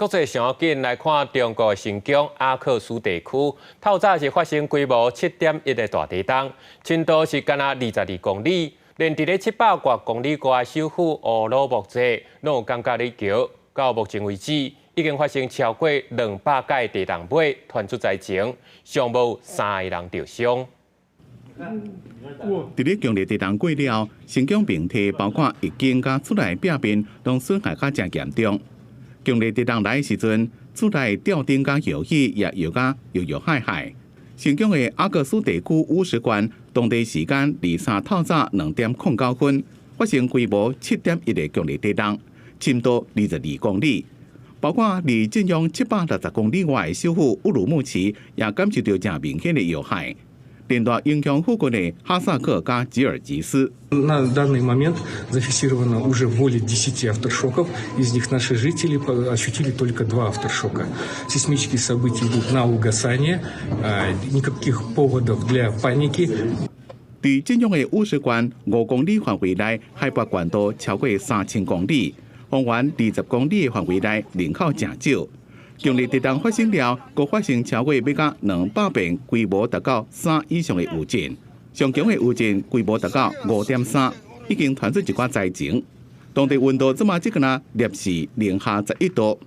国际上紧来看中国新疆阿克苏地区，透早是发生规模7.1的大地震，深度是敢若22公里，连伫咧700多公里外首府乌鲁木齐，拢有感觉哩桥。到目前为止，已经发生超过200届地震尾传出灾情，尚无3个人受伤。伫咧强烈地震过了，新疆平地包括入境甲厝内壁面，拢损害较真严重。强烈地震来的时阵，厝内吊灯甲摇椅也摇甲摇摇海海。新疆的阿克苏地区乌石关，当地时间23透早2:09分，发生规模7.1的强烈地震，深度22公里。包括离震央760公里外的首府乌鲁木齐，也感受到真明显的摇撼。连带影响附近的哈萨克加吉尔吉斯。На данный момент зафиксировано уже более 10 авторшоков. Из них наши жители ощутили только 2 авторшока. Сейсмические события идут на угасание. Никаких поводов для паники. 伫震央的乌石关5公里范围内，海拔高度超过3000公里，方圆20公里的范围内人口真少。强烈地震发生了，共发生超过要到200遍规模达到3以上的余震，上强的余震规模达到5.3，已经传出一寡灾情。当地温度即马即个呢，摄氏零下11度。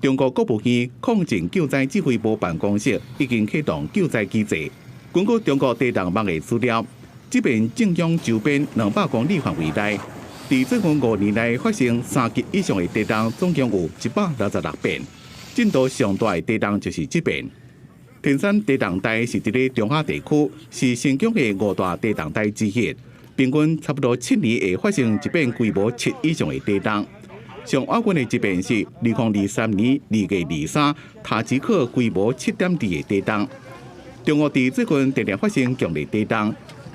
中国国务院抗震救灾指挥部办公室已经启动救灾机制。根据中国地震网的资料，这边震央周边200公里范围内，伫最近5年内发生3级以上的地震，总共有166遍。震度上大的地震就是这边。天山地震带是伫咧中亚地区，是新疆的5大地震带之一。平均差不多7年会发生一遍规模7以上的地震。上亚军的这边是2023年2月23，塔吉克规模7.2的地震。中国伫最近连连发生强烈地震，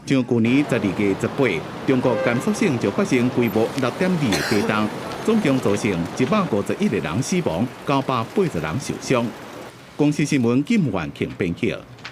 像去年12月18，中国甘肃省就发生规模6.2的地震。总共造成151个人死亡，980人受伤。公司新闻金环庆编辑。